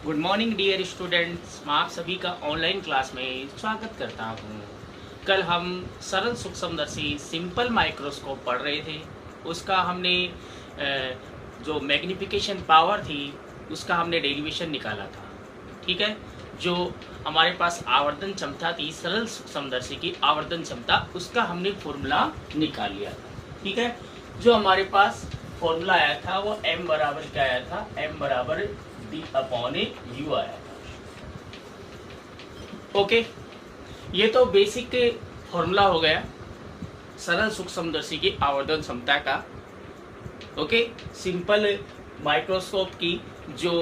Good morning dear students, मैं आप सभी का ऑनलाइन क्लास में स्वागत करता हूँ। कल हम सरल सूक्ष्मदर्शी सिंपल माइक्रोस्कोप पढ़ रहे थे। उसका हमने जो मैग्निफिकेशन पावर थी उसका हमने डेरिवेशन निकाला था। ठीक है, जो हमारे पास आवर्धन क्षमता थी सरल सूक्ष्मदर्शी की आवर्धन क्षमता, उसका हमने फॉर्मूला निकाल लिया था। ठीक है, जो हमारे पास फॉर्मूला आया था वो m बराबर क्या आया था, m बराबर d/u आया था। ओके, ये तो बेसिक फॉर्मूला हो गया सरल सूक्ष्मदर्शी की आवर्धन क्षमता का। ओके, सिंपल माइक्रोस्कोप की जो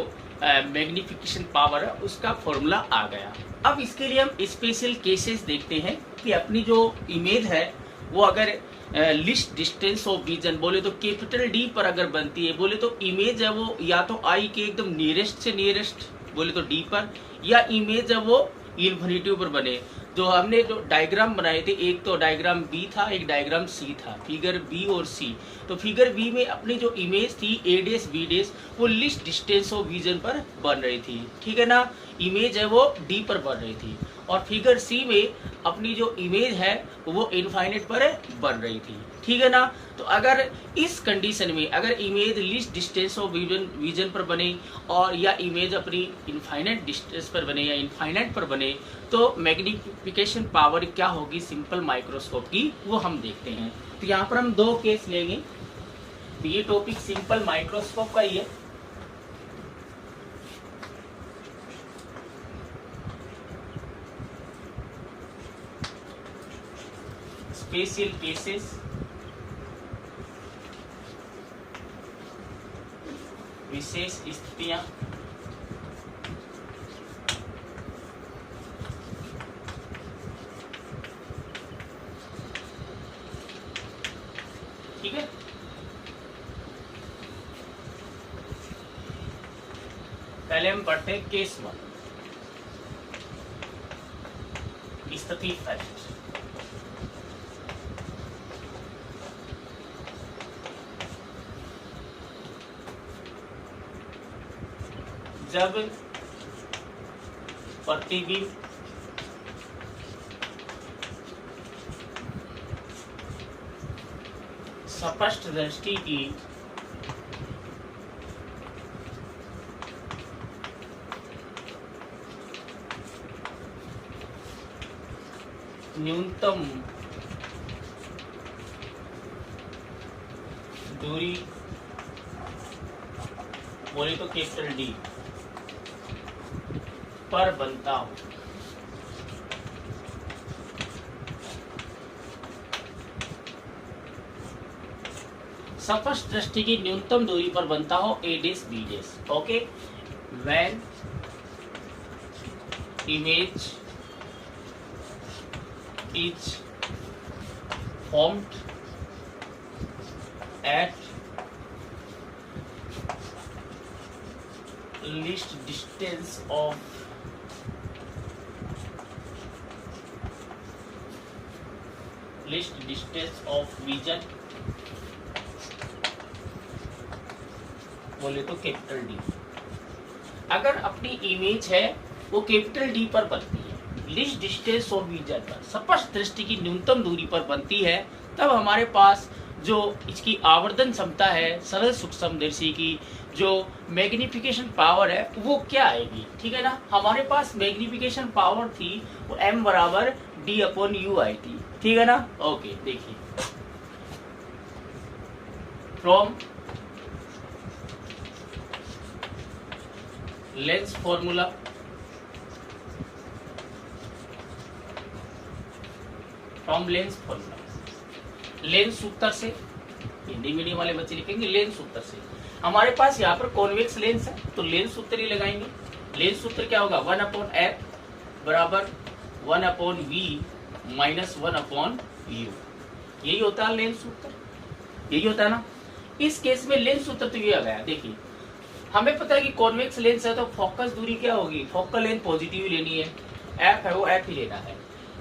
मैग्निफिकेशन पावर है उसका फॉर्मूला आ गया। अब इसके लिए हम स्पेशल केसेस देखते हैं कि अपनी जो इमेज है वो अगर लिस्ट डिस्टेंस ऑफ विजन बोले तो कैपिटल डी पर अगर बनती है, बोले तो इमेज है वो या तो आई के एकदम नियरेस्ट से नियरेस्ट बोले तो डी पर, या इमेज है वो इन्फिनिटी पर बने। जो हमने जो डायग्राम बनाए थे, एक तो डायग्राम बी था, एक डायग्राम सी था, फिगर बी और सी। तो फिगर बी में अपनी जो इमेज थी ए डेस बी डेस वो लिस्ट डिस्टेंस ऑफ विजन पर बन रही थी। ठीक है ना, इमेज है वो डी पर बन रही थी। और फिगर सी में अपनी जो इमेज है वो इनफाइनाइट पर बन रही थी। ठीक है ना, तो अगर इस कंडीशन में अगर image list distance of vision पर बने और या इमेज अपनी इनफाइनाइट डिस्टेंस पर बने या इनफाइनाइट पर बने, तो मैग्निफिकेशन पावर क्या होगी सिंपल माइक्रोस्कोप की, वो हम देखते हैं। तो यहाँ पर हम दो केस लेंगे। तो ये टॉपिक सिंपल माइक्रोस्कोप का ही है। स्पेशल केसेस, विशेष स्थितियां। ठीक है, पहले हम पढ़ते हैं केस 1, स्थिति फर्स्ट। जब प्रतिबिंब स्पष्ट दृष्टि की न्यूनतम दूरी बोले तो कैपिटल डी पर बनता हो, स्पष्ट दृष्टि की न्यूनतम दूरी पर बनता हो A dash B dash. Okay, when image is formed at least distance of vision बोले तो कैपिटल डी। अगर अपनी इमेज है वो कैपिटल डी पर बनती है, लिस्ट डिस्टेंस ऑफ विजन पर स्पष्ट दृष्टि की न्यूनतम दूरी पर बनती है, तब हमारे पास जो इसकी आवर्धन क्षमता है सरल सूक्ष्मदर्शी की जो मैग्निफिकेशन पावर है वो क्या आएगी। ठीक है ना, हमारे पास मैग्निफिकेशन पावर थी वो m बराबर d/u आई थी। ठीक है ना। ओके, देखिए from lens formula, from lens formula, lens सूत्र से, हिंदी मीडियम वाले बच्चे लिखेंगे लेंस सूत्र से। हमारे पास यहाँ पर कॉन्वेक्स लेंस है तो लेंस सूत्र ही लगाएंगे। लेंस सूत्र क्या होगा, 1/f बराबर 1/v माइनस 1/u। यही होता है लेंस सूत्र, यही होता है ना। इस केस में लेंस सूत्र तो ये आ गया। देखिए हमें पता है कि कॉन्वेक्स लेंस है तो फोकस दूरी क्या होगी, फोकल लेंथ पॉजिटिव लेनी है, एफ है वो एफ ही लेना है।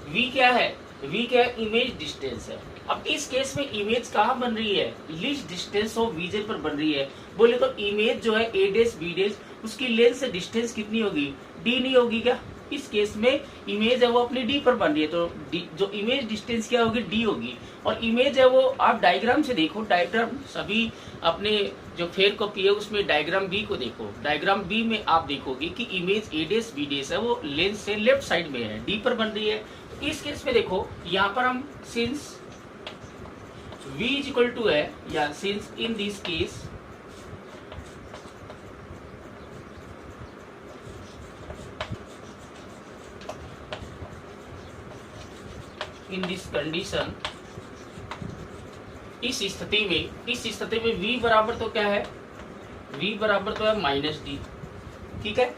वी क्या है, वी क्या है, इमेज डिस्टेंस है। अब इस केस में इमेज कहाँ बन रही है, लीस्ट डिस्टेंस ऑफ विजन पर बन रही है। बोले तो इमेज जो है ए डेस बी डेस उसकी लेंथ से डिस्टेंस कितनी होगी, डी नहीं होगी क्या। इस केस में इमेज है वो अपनी डी पर बन रही है, तो जो इमेज डिस्टेंस क्या होगी, डी होगी। और इमेज है वो आप डायग्राम से देखो, डायग्राम सभी अपने जो फेयर कॉपी है उसमें डायग्राम बी को देखो। डायग्राम बी में आप देखोगे कि इमेज ए डेस बी डेस है वो लेंथ से लेफ्ट साइड में है, डी पर बन रही है। तो इस केस में देखो यहाँ पर हम since v is equal to है, या since in this case in this condition, इस स्थिति में v बराबर तो क्या है, v बराबर तो है -d, ठीक है।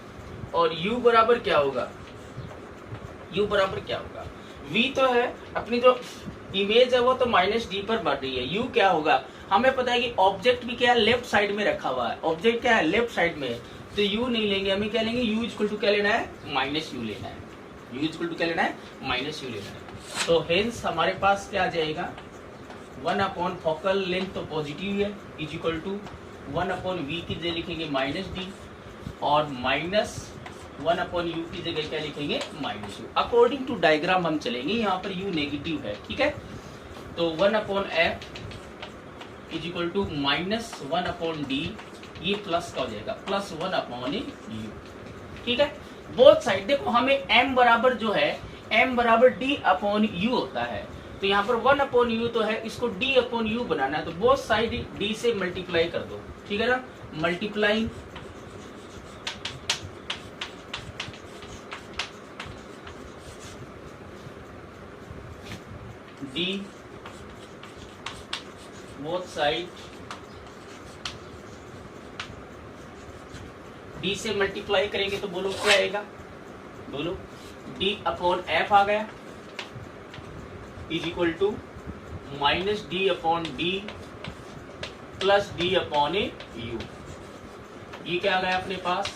और u बराबर क्या होगा, u बराबर क्या होगा, v तो है अपनी जो इमेज है वो तो -d पर बढ़ रही है, u क्या होगा, हमें पता है कि ऑब्जेक्ट भी क्या है, लेफ्ट साइड में रखा हुआ है, ऑब्जेक्ट क्या है, लेफ्ट साइड में है, तो u नहीं लेंगे, हमें क्या लेंगे, u इक्वल टू क्या लेना है, -u लेना है, u इक्वल टू क्या लेना है, -u लेना है। तो हेंस हमारे पास क्या आ जाएगा, 1 अपॉन फोकल लेंथ तो पॉजिटिव है, is equal to 1 upon V की जगह लिखेंगे -d और -1 अपॉन यू की जगह क्या लिखेंगे, -u। अकॉर्डिंग टू डायग्राम हम चलेंगे, यहाँ पर u नेगेटिव है, ठीक है। तो 1 upon f is equal to -1 upon d, ये प्लस का हो जाएगा, +1 अपॉन u, ठीक है। बोथ साइड देखो हमें m बराबर जो है, m बराबर d अपॉन u होता है, तो यहाँ पर 1 अपॉन u तो है, इसको d अपॉन u बनाना है, तो बोथ साइड d से मल्टीप्लाई कर दो, ठीक है ना। Multiplying d both side d से मल्टीप्लाई करेंगे तो बोलो क्या आएगा, बोलो d अपॉन f आ गया, is equal to -d upon d plus d upon u। ये क्या आ गया अपने पास,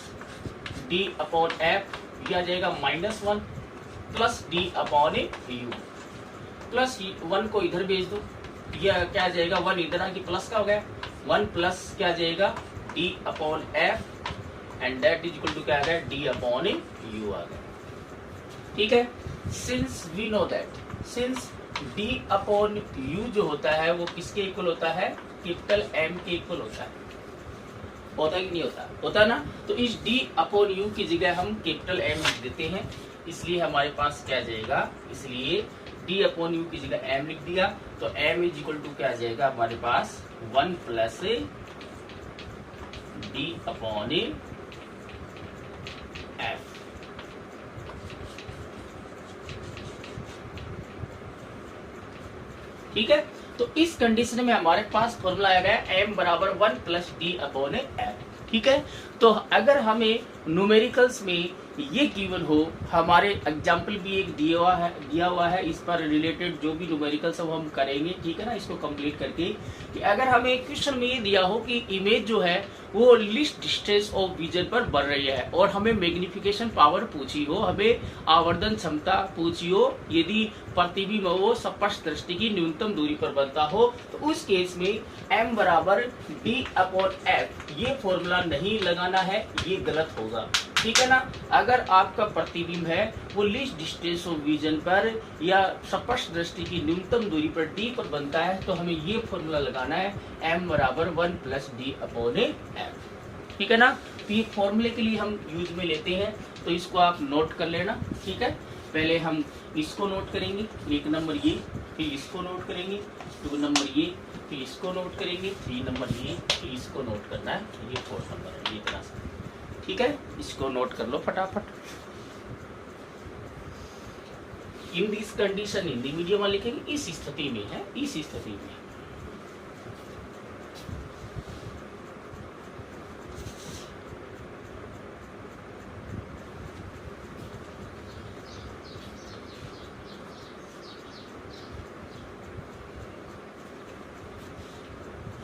d अपॉन f, ये आ जाएगा -1 plus d upon u, plus 1 को इधर भेज दो, यह क्या आ जाएगा, 1 इधर आके प्लस का हो गया, 1 प्लस क्या आ जाएगा, d upon f and that is equal to क्या आ गया, d अपॉन u आ गया, ठीक है। Since we know that, since d upon u जो होता है वो किसके इक्वल होता है, कैपिटल M के इक्वल होता है, होता कि नहीं होता, होता ना। तो इस d अपॉन u की जगह हम कैपिटल M लिख देते हैं, इसलिए हमारे पास क्या जाएगा, इसलिए d अपॉन u की जगह m लिख दिया, तो m इज इक्वल टू क्या आ जाएगा हमारे पास 1 प्लस d अपॉन f, ठीक है। तो इस कंडीशन में हमारे पास फॉर्मूला आ गया m बराबर 1 प्लस डी अपॉन एफ, ठीक है। तो अगर हमें न्यूमेरिकल्स में ये गिवन हो, हमारे एग्जाम्पल भी एक दिया हुआ है इस पर रिलेटेड जो भी न्यूमेरिकल्स वो हम करेंगे, ठीक है ना, इसको कंप्लीट करके, कि अगर हमें क्वेश्चन में ये दिया हो कि इमेज जो है वो लीस्ट डिस्टेंस ऑफ विजन पर बढ़ रही है और हमें मैग्निफिकेशन पावर पूछी हो, हमें आवर्धन क्षमता पूछी हो, यदि प्रतिबिंब वो स्पष्ट दृष्टि की न्यूनतम दूरी पर बनता हो, तो उस केस में m बराबर d अपॉन f, ये फॉर्मूला नहीं लगाना है, ये गलत होगा, ठीक है ना। अगर आपका प्रतिबिंब है वो लीस्ट डिस्टेंस ऑफ विजन पर या स्पष्ट दृष्टि की न्यूनतम दूरी पर d पर बनता है, तो हमें ये फॉर्मूला लगाना है m बराबर 1 प्लस डी अपॉन f, ठीक है ना। तो ये फॉर्मूले के लिए हम यूज में लेते हैं, तो इसको आप नोट कर लेना, ठीक है। पहले हम इसको नोट करेंगे, 1 नंबर ये, फिर इसको नोट करेंगे, 2 नंबर ये, फिर इसको नोट करेंगे, 3 नंबर ये, फिर इसको नोट करना है, ये 4 नंबर है, ये तरह से, ठीक है। इसको नोट कर लो फटाफट। इन दिस कंडीशन हिंदी मीडियम में लिखेंगे, इस स्थिति में है, इस स्थिति में।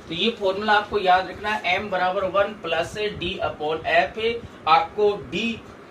तो ये फॉर्मूला आपको याद रखना है, m बराबर 1 प्लस डी अपॉन एफ है। आपको d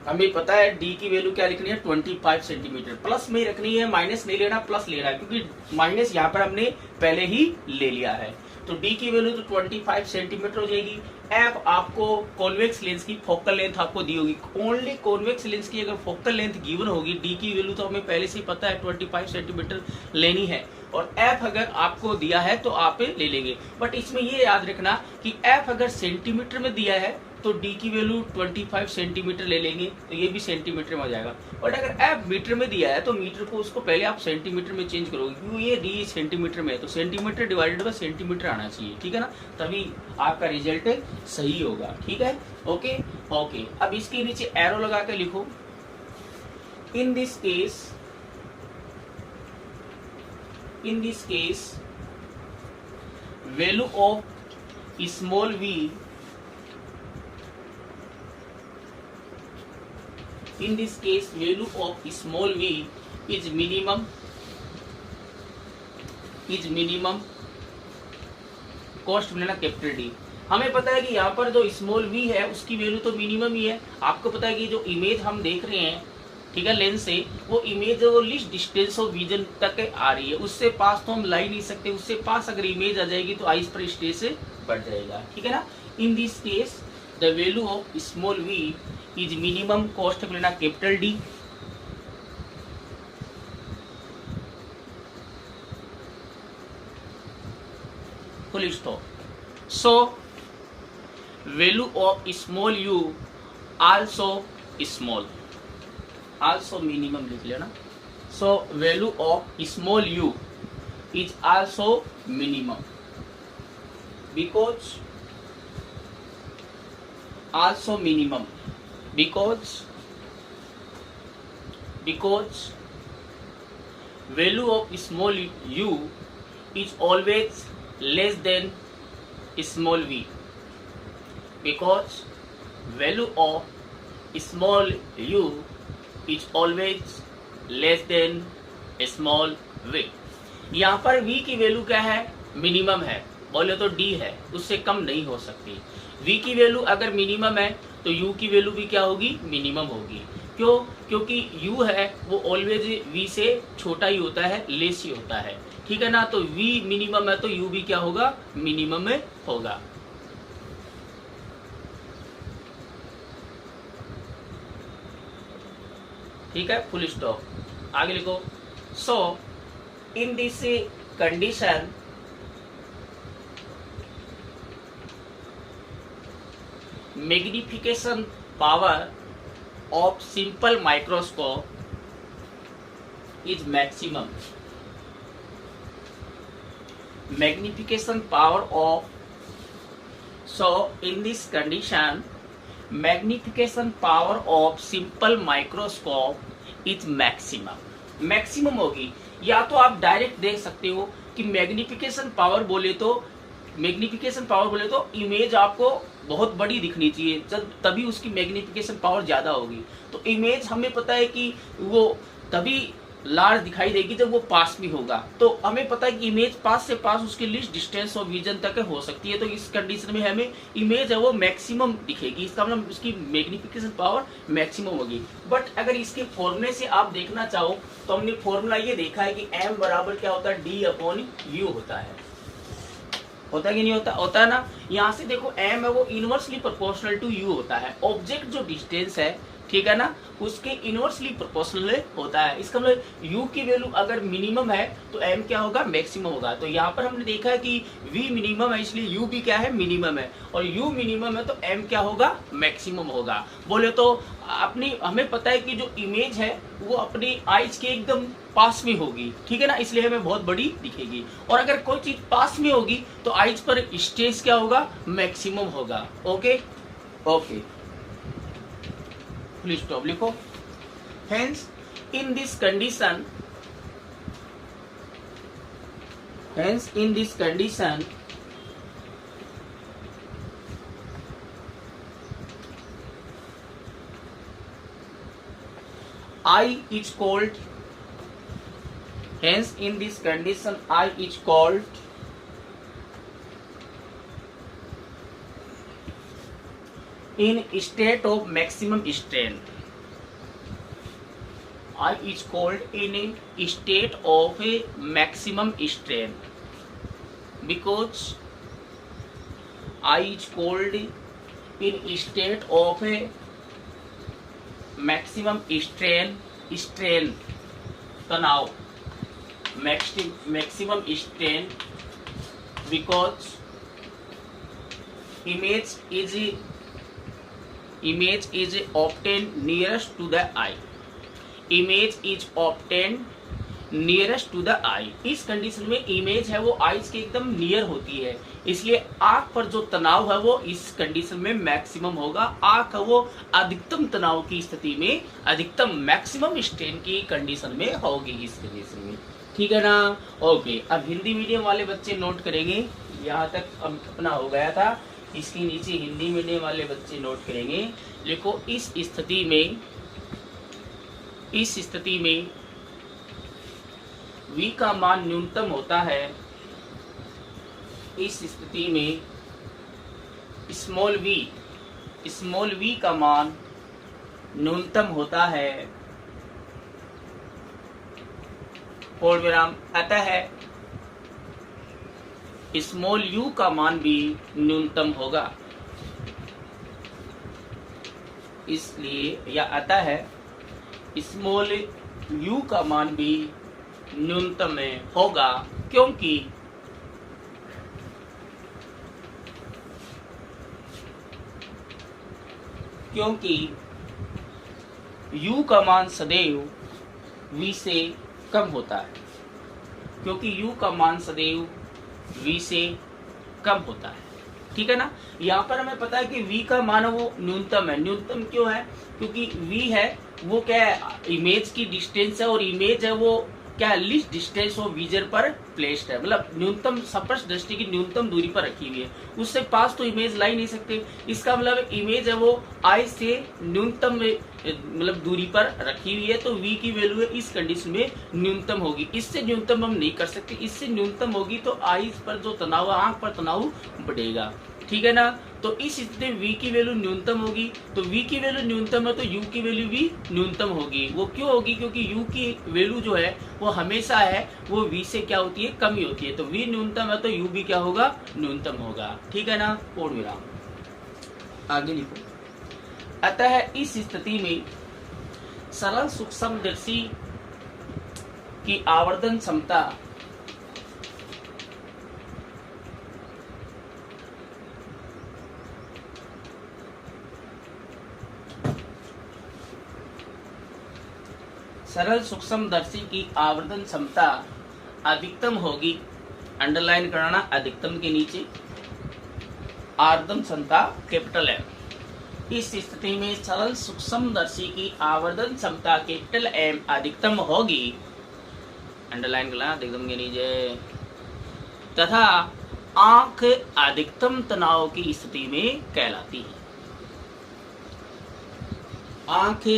हमें पता है d की वैल्यू क्या लिखनी है, 25 सेंटीमीटर, प्लस में रखनी है, माइनस नहीं लेना, प्लस लेना है, क्योंकि माइनस यहाँ पर हमने पहले ही ले लिया है। तो डी की वैल्यू तो 25 सेंटीमीटर हो जाएगी। एफ आपको कॉन्वेक्स लेंस की फोकल लेंथ आपको दी होगी, ओनली कॉन्वेक्स लेंस की अगर फोकल लेंथ गिवन होगी, डी की वैल्यू तो हमें पहले से ही पता है 25 सेंटीमीटर लेनी है, और एफ अगर आपको दिया है तो आप ले लेंगे। बट इसमें ये याद रखना कि एफ अगर सेंटीमीटर में दिया है तो डी की वैल्यू 25 सेंटीमीटर ले लेंगे, तो ये भी सेंटीमीटर में आ जाएगा। बट अगर एफ मीटर में दिया है तो मीटर को उसको पहले आप सेंटीमीटर में चेंज करोगे, क्योंकि ये डी सेंटीमीटर में है, तो सेंटीमीटर डिवाइडेड बाय सेंटीमीटर आना चाहिए, ठीक है ना, तभी आपका रिजल्ट सही होगा। ठीक है, ओके ओके। अब इसके नीचे एरो लगा के लिखो, इन this case value of small v, in this case value of small v is minimum cost लेना कैपिटल डी। हमें पता है कि यहाँ पर जो स्मॉल v है उसकी वैल्यू तो मिनिमम ही है। आपको पता है कि जो इमेज हम देख रहे हैं, ठीक है, लेंस से, वो इमेज वो लिस्ट डिस्टेंस ऑफ विजन तक आ रही है, उससे पास तो हम ला ही नहीं सकते, उससे पास अगर इमेज आ जाएगी तो आइस पर स्टेज से बढ़ जाएगा, ठीक है ना। In this case the value of small v is minimum cost लेना capital D. Full stop. So value of small u also small, also minimum लिख लेना। So value of small u is also minimum because also minimum because value of small u is always less than small v, because value of small u is always less than small v। यहाँ पर v की value क्या है, minimum है, बोले तो d है, उससे कम नहीं हो सकती। v की वैल्यू अगर मिनिमम है तो u की वैल्यू भी क्या होगी, मिनिमम होगी। क्यों? क्योंकि u है वो ऑलवेज v से छोटा ही होता है, लेस ही होता है, ठीक है ना। तो v मिनिमम है तो u भी क्या होगा, मिनिमम में होगा। ठीक है, फुल स्टॉप। आगे लिखो। So in this condition magnification power of simple microscope is maximum। magnification power of, so in this condition magnification power of simple microscope is maximum होगी। या तो आप डायरेक्ट देख सकते हो कि मैग्निफिकेशन पावर बोले तो इमेज आपको बहुत बड़ी दिखनी चाहिए, जब तभी उसकी मैग्निफिकेशन पावर ज्यादा होगी। तो इमेज हमें पता है कि वो तभी लार्ज दिखाई देगी जब वो पास में होगा। तो हमें पता है कि इमेज पास से पास उसकी लिस्ट डिस्टेंस ऑफ विजन तक हो सकती है, तो इस कंडीशन में हमें इमेज है वो मैक्सिमम दिखेगी, इसका मतलब उसकी मैग्निफिकेशन पावर मैक्सिमम होगी। बट अगर इसके फॉर्मूले से आप देखना चाहो तो हमने फॉर्मूला ये देखा है कि m बराबर क्या होता है, d/u होता है। होता है कि नहीं होता? होता है ना। यहाँ से देखो m है वो इनवर्सली प्रोपोर्शनल टू u होता है। ऑब्जेक्ट जो डिस्टेंस है, ठीक है ना, उसके इनवर्सली प्रोपोर्शनल होता है। इसका मतलब u की वैल्यू अगर मिनिमम है तो m क्या होगा, मैक्सिमम होगा। तो यहाँ पर हमने देखा है कि v मिनिमम है, इसलिए u भी क्या है, मिनिमम है, और u मिनिमम है तो m क्या होगा, मैक्सिमम होगा। बोले तो अपनी हमें पता है कि जो इमेज है वो अपनी आइज के एकदम पास में होगी, ठीक है ना, इसलिए हमें बहुत बड़ी दिखेगी। और अगर कोई चीज पास में होगी तो आइज पर स्टेज क्या होगा, मैक्सिमम होगा। ओके ओके, प्लीज स्टॉप लिखो। Hence in this condition I is called, hence in this condition I is called in state of maximum strain. I is called in a state of a maximum strain because eye is called in state of maximum strain तनाव, maximum strain because image is obtained nearest to the eye, image is obtained nearest to the eye. इस condition में image है वो eyes के एकदम near होती है, इसलिए आंख पर जो तनाव है वो इस कंडीशन में मैक्सिमम होगा। आंख है वो अधिकतम तनाव की स्थिति में अधिकतम मैक्सिमम स्ट्रेन की कंडीशन में होगी इस कंडीशन में, ठीक है ना। ओके, अब हिंदी मीडियम वाले बच्चे नोट करेंगे, यहाँ तक अपना हो गया था, इसके नीचे हिंदी मीडियम वाले बच्चे नोट करेंगे। देखो इस स्थिति में v का मान न्यूनतम होता है, इस स्थिति में स्मॉल v का मान न्यूनतम होता है, पूर्ण विराम, अतः स्मॉल u का मान भी न्यूनतम होगा। इसलिए या अतः स्मॉल u का मान भी न्यूनतम होगा, क्योंकि u का मान सदैव v से कम होता है, क्योंकि u का मान सदैव v से कम होता है, ठीक है ना। यहाँ पर हमें पता है कि v का मान वो न्यूनतम है। न्यूनतम क्यों है? क्योंकि v है वो क्या है, इमेज की डिस्टेंस है, और इमेज है वो क्या है, लीस्ट डिस्टेंस ऑफ विजन पर प्लेस्ड है, मतलब न्यूनतम स्पर्श दृष्टि की न्यूनतम दूरी पर रखी हुई है, उससे पास तो इमेज ला ही नहीं सकते। इसका मतलब इमेज है वो आई से न्यूनतम मतलब दूरी पर रखी हुई है, तो v की वैल्यू है इस कंडीशन में न्यूनतम होगी। इससे न्यूनतम हम नहीं कर सकते, इससे न्यूनतम होगी तो आई पर जो तनाव, आंख पर तनाव बढ़ेगा, ठीक है ना। तो इस स्थिति में v की वैल्यू न्यूनतम होगी, तो v की वैल्यू न्यूनतम है तो u की वैल्यू भी न्यूनतम होगी। वो क्यों होगी? क्योंकि u की वैल्यू जो है वो हमेशा है वो v से क्या होती है, कम ही होती है, तो v न्यूनतम है तो u भी क्या होगा, न्यूनतम होगा, ठीक है ना। पूर्ण विराम, आगे लिखो। अतः इस स्थिति में सरल सूक्ष्मदर्शी की आवर्धन क्षमता सरल सूक्ष्मदर्शी की आवर्धन क्षमता अधिकतम होगी, अंडरलाइन करना अधिकतम के नीचे, आवर्धन क्षमता कैपिटल M। इस स्थिति में सरल सूक्ष्मदर्शी की आवर्धन क्षमता कैपिटल M अधिकतम होगी, अंडरलाइन करना अधिकतम के नीचे, तथा आंख अधिकतम तनाव की स्थिति में कहलाती है। आंख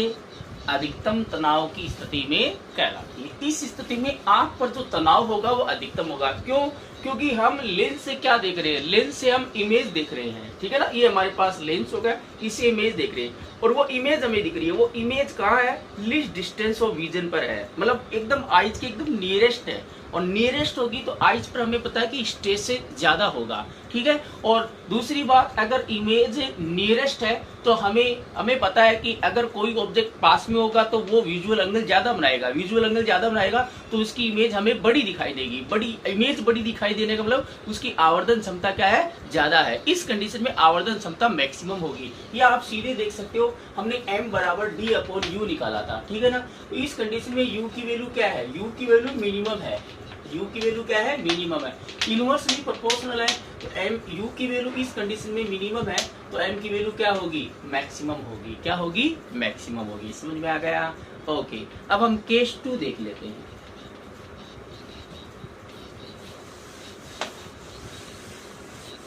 अधिकतम तनाव की स्थिति में कहलाती है। इस स्थिति में आंख पर जो तनाव होगा वो अधिकतम होगा। क्यों? क्योंकि हम लेंस से क्या देख रहे हैं, लेंस से हम इमेज देख रहे हैं, ठीक है ना। ये हमारे पास लेंस हो गया, इससे इमेज देख रहे हैं, और वो इमेज हमें दिख रही है। वो इमेज कहाँ है? लीस्ट डिस्टेंस ऑफ विजन पर है, मतलब एकदम आइज के एकदम नियरेस्ट है, और नियरेस्ट होगी तो आइज पर हमें पता है कि स्टेज से ज्यादा होगा, ठीक है। और दूसरी बात, अगर इमेज नियरेस्ट है तो हमें पता है कि अगर कोई ऑब्जेक्ट पास में होगा तो वो विजुअल एंगल ज्यादा बनाएगा, विजुअल एंगल ज्यादा बनाएगा तो उसकी इमेज हमें बड़ी दिखाई देगी। इमेज बड़ी दिखाई देने का मतलब उसकी आवर्धन क्षमता क्या है, ज्यादा है। इस कंडीशन में आवर्धन क्षमता मैक्सिमम होगी। ये आप सीधे देख सकते हो, हमने m बराबर d/u निकाला था, ठीक है ना। तो इस कंडीशन में u की वैल्यू क्या है, u की वैल्यू मिनिमम है, u की वैल्यू क्या है, मिनिमम है, इनवर्सली प्रोपोर्शनल है, तो u की वैल्यू इस कंडीशन में मिनिमम है, तो m की वैल्यू क्या होगी, मैक्सिमम होगी। क्या होगी? मैक्सिमम होगी। समझ में आ गया? ओके, अब हम केस 2 देख लेते हैं।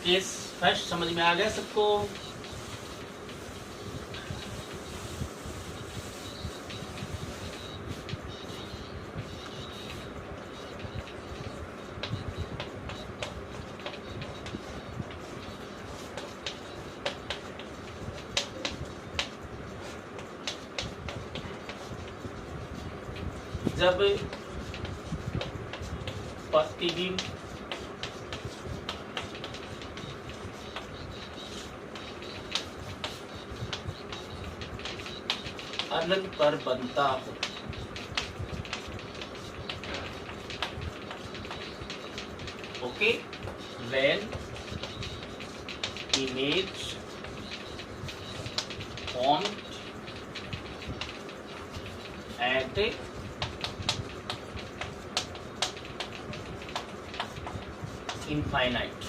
केस फर्स्ट समझ में आ गया सबको? जब प्रतिबिंब अनंत पर बनता हो। Okay, when image formed at infinite.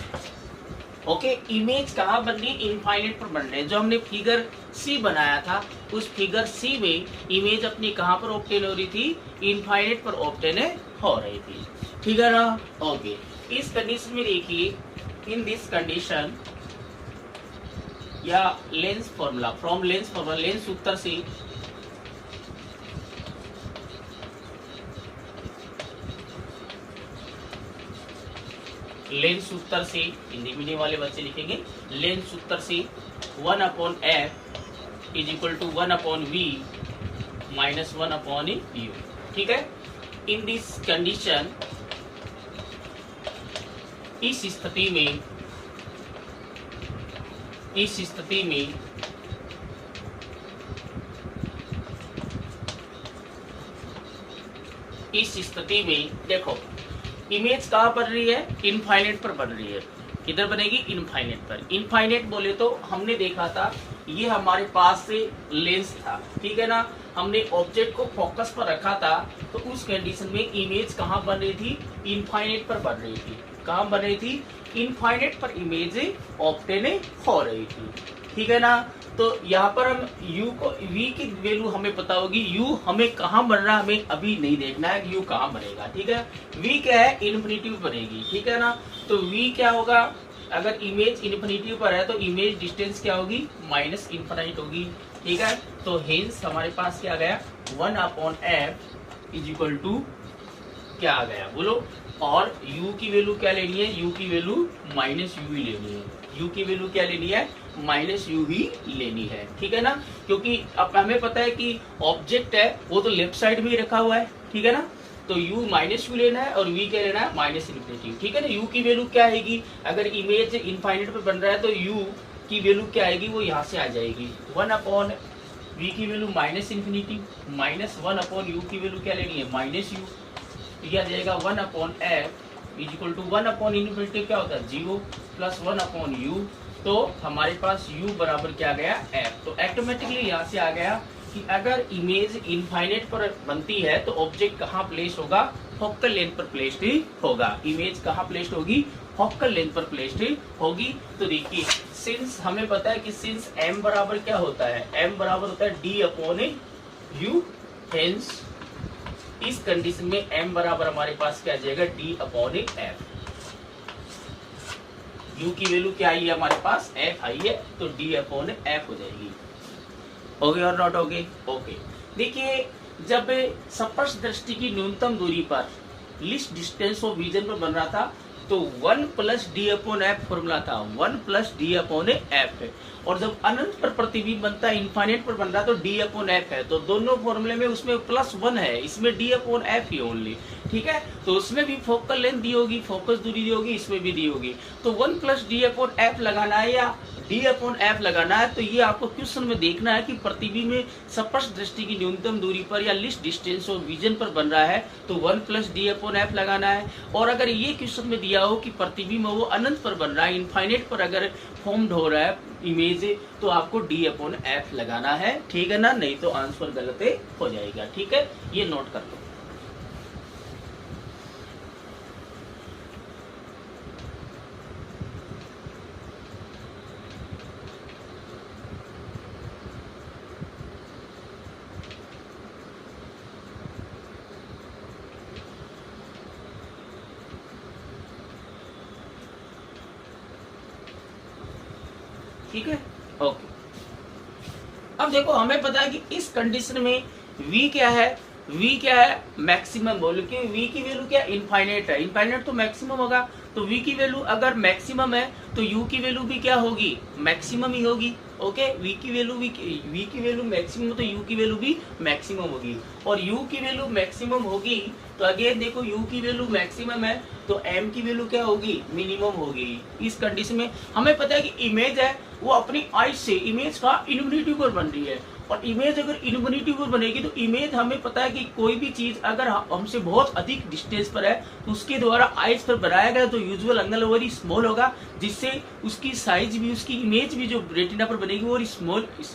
Okay, image कहाँ बन रही है? इनफाइनाइट पर बन रही है। जो हमने फिगर सी बनाया था, उस फिगर सी में इमेज अपनी कहाँ पर ऑब्टेन हो रही थी? इनफाइनाइट पर ऑब्टेन हो रही थी, ठीक है ना? ओके, इस कंडीशन में देखिए, इन दिस कंडीशन या lens formula, from lens formula, lens सूत्र से लेंस सूत्र से, हिंदी मीडियम वाले बच्चे लिखेंगे, लेंस सूत्र से 1/f is equal to 1/v minus 1/u, ठीक है? इन दिस कंडीशन, इस स्थिति में देखो, इमेज कहाँ बन रही है? इनफाइनाइट पर बन रही है। किधर बनेगी? इनफाइनाइट पर। इनफाइनाइट बोले तो हमने देखा था, ये हमारे पास से लेंस था, ठीक है ना? हमने ऑब्जेक्ट को फोकस पर रखा था, तो उस कंडीशन में इमेज कहाँ बन रही थी? इनफाइनाइट पर बन रही थी। कहाँ बन रही थी? इनफाइनाइट पर इमेज ऑब्टेन हो रही थी, ठीक है ना? तो यहाँ पर हम u को, v की वैल्यू हमें पता होगी, u हमें कहाँ बन रहा है हमें अभी नहीं देखना है, u कहाँ बनेगा, ठीक है? v क्या है? इन्फिनिटी बनेगी, ठीक है ना? तो v क्या होगा? अगर इमेज इन्फिनिटी पर है तो इमेज डिस्टेंस क्या होगी? माइनस इन्फिनाइट होगी, ठीक है? तो हेंस हमारे पास क्या आ गया? 1/f इज इक्वल टू क्या आ गया बोलो? और u की वैल्यू क्या लेनी है? u की वैल्यू माइनस u ही लेनी है। u की वैल्यू क्या लेनी है? माइनस u ही लेनी है, ठीक है ना? क्योंकि अब हमें पता है कि ऑब्जेक्ट है वो तो लेफ्ट साइड में ही रखा हुआ है, ठीक है ना? तो u माइनस u लेना है और v क्या लेना है? माइनस इन्फिनिटी, ठीक है ना? u की वैल्यू क्या आएगी? अगर इमेज इनफाइनाइट पे बन रहा है तो u की वैल्यू क्या आएगी? वो यहाँ से आ जाएगी 1/v की value minus infinity minus 1/u की वैल्यू क्या लेनी है? Minus u। यह आ जाएगा 1/f इज इक्वल टू 1/इन्फिनिटी क्या होता है? 0 प्लस 1/u। तो हमारे पास u बराबर क्या गया? f। तो ऑटोमेटिकली यहाँ से आ गया कि अगर इमेज इनफाइनाइट पर बनती है तो ऑब्जेक्ट कहाँ प्लेस होगा? फोकल लेंथ पर प्लेस्ड होगा। इमेज कहाँ प्लेस्ड होगी? फोकल लेंथ पर प्लेस्ड होगी। तो देखिए, सिंस हमें पता है कि सिंस m बराबर क्या होता है? m बराबर होता है d/u। हेंस इस कंडीशन में m बराबर हमारे पास क्या आ जाएगा? d/f। u की वैल्यू क्या आई है हमारे पास? f आई है, तो d/f हो जाएगी। ओके और नॉट ओके? ओके, देखिए, जब स्पर्श दृष्टि की न्यूनतम दूरी पर लीस्ट डिस्टेंस ऑफ विजन पर बन रहा था तो 1 + d/f फॉर्मूला था, 1 + d/f। और जब अनंत पर प्रतिबिंब बनता है, इनफाइनाइट पर बन रहा तो d/f है। तो दोनों फॉर्मूले में उसमें +1 है, इसमें d/f ही ओनली, ठीक है? तो उसमें भी फोकल लेंथ दी होगी, फोकस दूरी दी होगी, इसमें भी दी होगी। तो 1 + d/f लगाना है या d/f लगाना है, तो ये आपको क्वेश्चन में देखना है कि प्रतिबिंब में स्पर्श दृष्टि की न्यूनतम दूरी पर या लीस्ट डिस्टेंस ऑफ विजन पर बन रहा है तो 1 + d/f लगाना है। और अगर ये क्वेश्चन में दिया हो कि प्रतिबिंब वो अनंत पर बन रहा है, इनफाइनाइट पर अगर फॉर्म्ड हो रहा है इमेज, तो आपको d/f लगाना है, ठीक है ना? नहीं तो आंसर गलत हो जाएगा, ठीक है? ये नोट कर लो। ठीक है, ओके। अब देखो, हमें पता है कि इस कंडीशन में v क्या है? v क्या है? मैक्सिमम बोलो कि v की वैल्यू क्या? इनफाइनाइट है, इनफाइनाइट तो मैक्सिमम होगा। तो v की वैल्यू अगर मैक्सिमम है तो u की वैल्यू भी क्या होगी? मैक्सिमम ही होगी। ओके, v की वैल्यू मैक्सिमम तो u की वैल्यू भी मैक्सिमम होगी। और u की वैल्यू मैक्सिमम होगी तो अगेन देखो, u की वैल्यू मैक्सिमम है तो m की वैल्यू क्या होगी? मिनिमम होगी। इस कंडीशन में हमें पता है कि इमेज है वो अपनी आई से, इमेज का इन्फिनिटी पर बन रही है और इमेज अगर इन्फिनिटी पर बनेगी तो इमेज हमें पता है कि कोई भी चीज अगर हमसे बहुत अधिक डिस्टेंस पर है तो उसके द्वारा आइज पर बनाया गया तो यूजुअल एंगल वेरी स्मॉल होगा, जिससे उसकी साइज भी, उसकी इमेज भी जो रेटिना पर बनेगी वो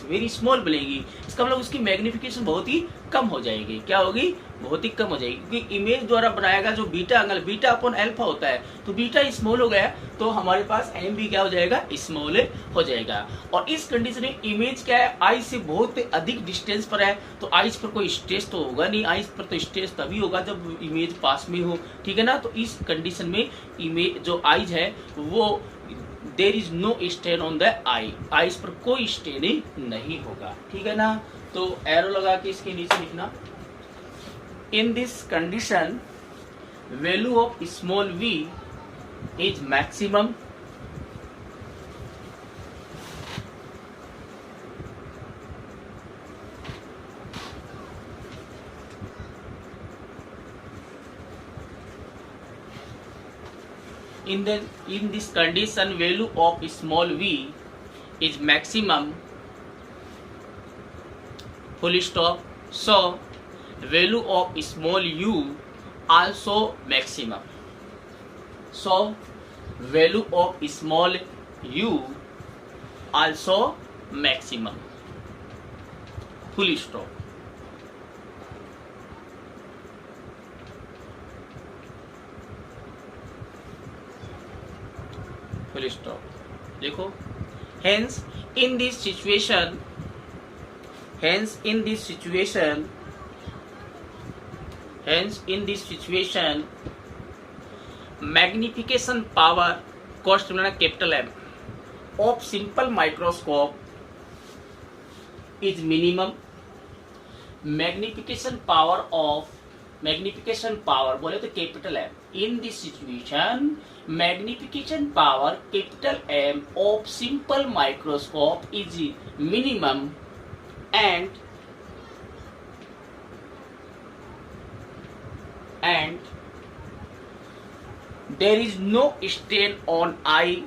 वेरी स्मॉल बनेगी। इसका मतलब उसकी मैग्निफिकेशन बहुत ही कम हो जाएगी। क्या होगी? बहुत ही कम हो जाएगी, क्योंकि इमेज द्वारा बनाया गया जो beta angle, beta upon alpha होता है, तो बीटा स्मॉल हो गया तो हमारे पास एम भी क्या हो जाएगा? स्मॉल हो जाएगा। और इस कंडीशन में इमेज क्या है? आई से बहुत अधिक डिस्टेंस पर है, तो आइज पर कोई स्ट्रेस तो होगा नहीं। आइज पर तो स्ट्रेस तभी होगा जब इमेज पास में हो, ठीक है ना। तो इस कंडीशन में इमेज जो आइज है वो there is no strain on the eye, eyes पर कोई स्ट्रेन नहीं होगा, ठीक है ना। तो एरो लगा के इसके नीचे लिखना, in this condition value of small v is maximum in this condition value of small v is maximum, full stop. So value of small u also maximum. So value of small u also maximum. Full stop. Full stop. देखो, hence in this situation magnification power cost capital M of simple microscope is minimum. magnification power बोले तो capital M. in this situation magnification power capital M of simple microscope is minimum and there is no strain on eye.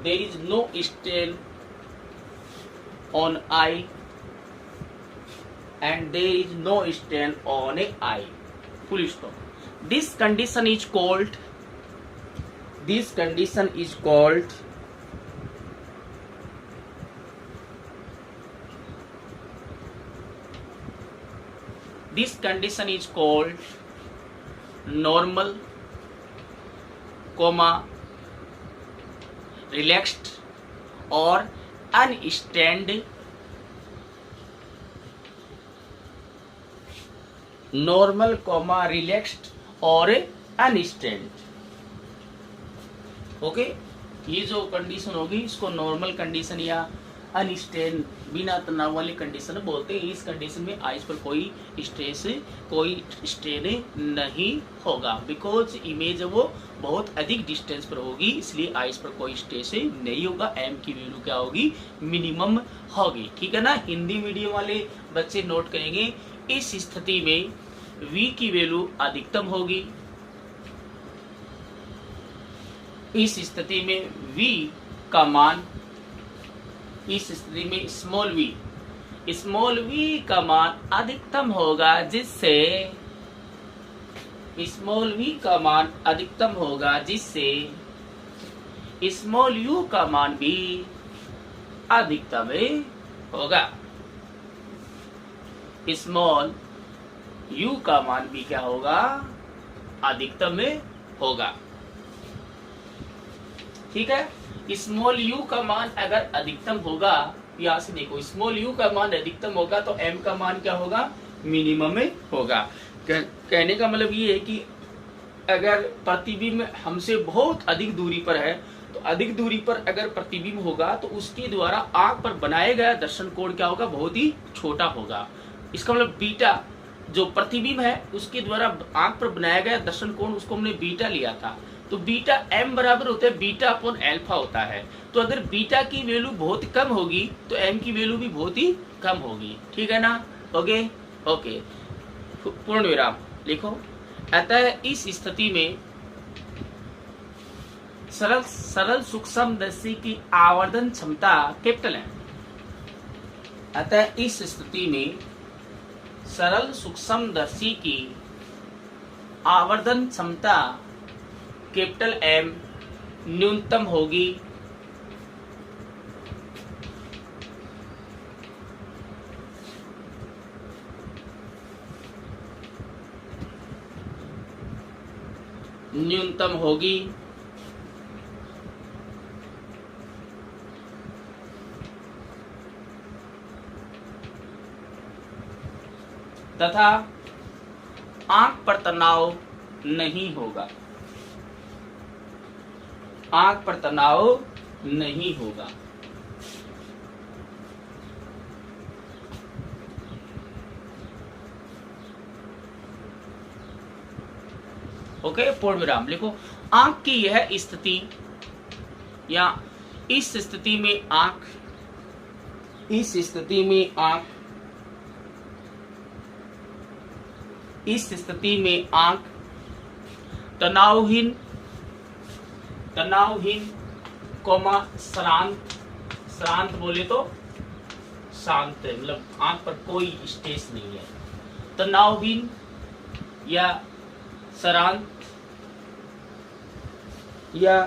There is no strain on eye and there is no strain on a eye. Full stop. This condition is called normal, relaxed or unstrained. Normal, relaxed और अनस्ट्रेन्ड। Okay, ये जो condition होगी इसको normal condition या अनस्ट्रेन, बिना तनाव वाली condition बोलते हैं। इस कंडीशन में आइज पर कोई स्ट्रेस, कोई स्ट्रेन नहीं होगा, बिकॉज इमेज वो बहुत अधिक डिस्टेंस पर होगी, इसलिए आइज पर कोई स्ट्रेस नहीं होगा। एम की वैल्यू क्या होगी? मिनिमम होगी, ठीक है ना। हिंदी मीडियम वाले बच्चे नोट करेंगे, इस स्थिति में v की वैल्यू अधिकतम होगी। इस स्थिति में v का मान, इस स्थिति में स्मॉल v का मान अधिकतम होगा, जिससे स्मॉल v का मान अधिकतम होगा, जिससे स्मॉल u का मान भी अधिकतम होगा। स्मॉल u का मान भी क्या होगा? अधिकतम होगा, ठीक है। स्मॉल u का मान अगर अधिकतम होगा, यहाँ से देखो, स्मॉल u का मान अधिकतम होगा तो m का मान क्या होगा? मिनिमम होगा। कहने का मतलब ये है कि अगर प्रतिबिंब हमसे बहुत अधिक दूरी पर है तो अधिक दूरी पर अगर प्रतिबिंब होगा तो उसके द्वारा आंख पर बनाया गया दर्शन कोण क्या होगा? बहुत ही छोटा होगा। इसका मतलब बीटा जो प्रतिबिंब है उसके द्वारा आंख पर बनाया गया दर्शन कोण, उसको हमने बीटा लिया था, तो बीटा m बराबर होता है बीटा अपॉन अल्फा होता है। तो अगर बीटा की वैल्यू बहुत कम होगी तो m की वैल्यू भी बहुत ही कम होगी, ठीक है ना। ओके, पूर्ण विराम लिखो। अतः इस स्थिति में सरल सूक्ष्मदर्शी की आवर्धन क्षमता कैपिटल है। अतः इस स्थिति में सरल सूक्ष्मदर्शी की आवर्धन क्षमता कैपिटल एम न्यूनतम होगी तथा आंख पर तनाव नहीं होगा। आंख पर तनाव नहीं होगा। ओके, पूर्ण विराम लिखो। आंख की यह स्थिति या इस स्थिति में आंख तनावहीन कोमा श्रांत बोले तो शांत है, मतलब आंख पर कोई स्ट्रेस नहीं है। तनावहीन या शांत या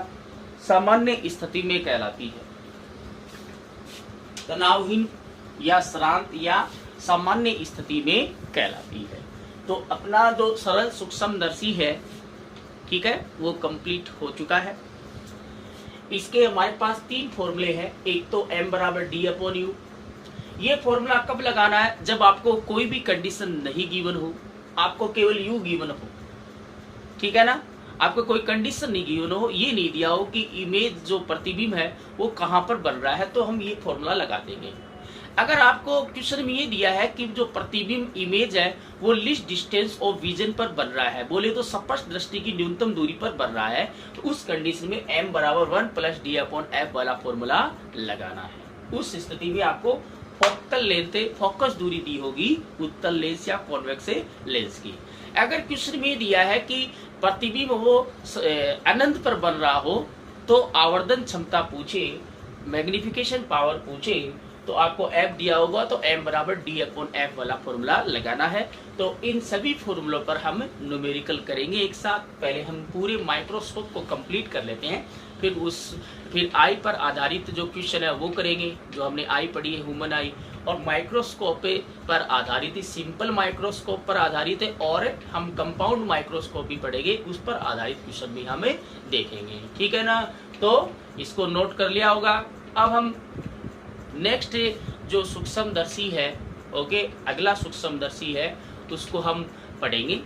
सामान्य स्थिति में कहलाती है। तनावहीन या शांत या सामान्य स्थिति में कहलाती है। तो अपना जो सरल सूक्ष्मदर्शी है, ठीक है, वो कंप्लीट हो चुका है। इसके हमारे पास 3 फॉर्मूले हैं। एक तो m बराबर d/u। ये फॉर्मूला कब लगाना है? जब आपको कोई भी कंडीशन नहीं गिवन हो, आपको केवल u गिवन हो, ठीक है ना। आपको कोई कंडीशन नहीं गिवन हो, ये नहीं दिया हो कि इमेज जो प्रतिबिंब है वो कहाँ पर बन रहा है, तो हम ये फॉर्मूला लगा देंगे। अगर आपको क्वेश्चन में ये दिया है कि जो प्रतिबिंब इमेज है वो लीस्ट डिस्टेंस ऑफ विजन पर बन रहा है, बोले तो स्पष्ट दृष्टि की न्यूनतम दूरी पर बन रहा है, तो उस कंडीशन में m बराबर 1 + d/f वाला फॉर्मूला लगाना है। उस स्थिति में आपको फोकल लेंथ, फोकस दूरी दी होगी उत्तल लेंस या कॉन्वेक्स लेंस की। अगर क्वेश्चन में दिया है कि प्रतिबिंब वो अनंत पर बन रहा हो, तो आवर्धन क्षमता पूछे, मैग्निफिकेशन पावर पूछे, तो आपको f दिया होगा, तो m बराबर d/f वाला फॉर्मूला लगाना है। तो इन सभी फॉर्मूलों पर हम न्यूमेरिकल करेंगे एक साथ। पहले हम पूरे माइक्रोस्कोप को कंप्लीट कर लेते हैं, फिर आई पर आधारित जो क्वेश्चन है वो करेंगे, जो हमने आई पढ़ी है, ह्यूमन आई, और माइक्रोस्कोप पर आधारित है, सिंपल माइक्रोस्कोप पर आधारित है, और हम कंपाउंड माइक्रोस्कोप भी पढ़ेंगे, उस पर आधारित क्वेश्चन भी हमें देखेंगे, ठीक है ना। तो इसको नोट कर लिया होगा। अब हम नेक्स्ट जो सूक्ष्मदर्शी है, ओके, अगला सूक्ष्मदर्शी है, उसको हम पढ़ेंगे।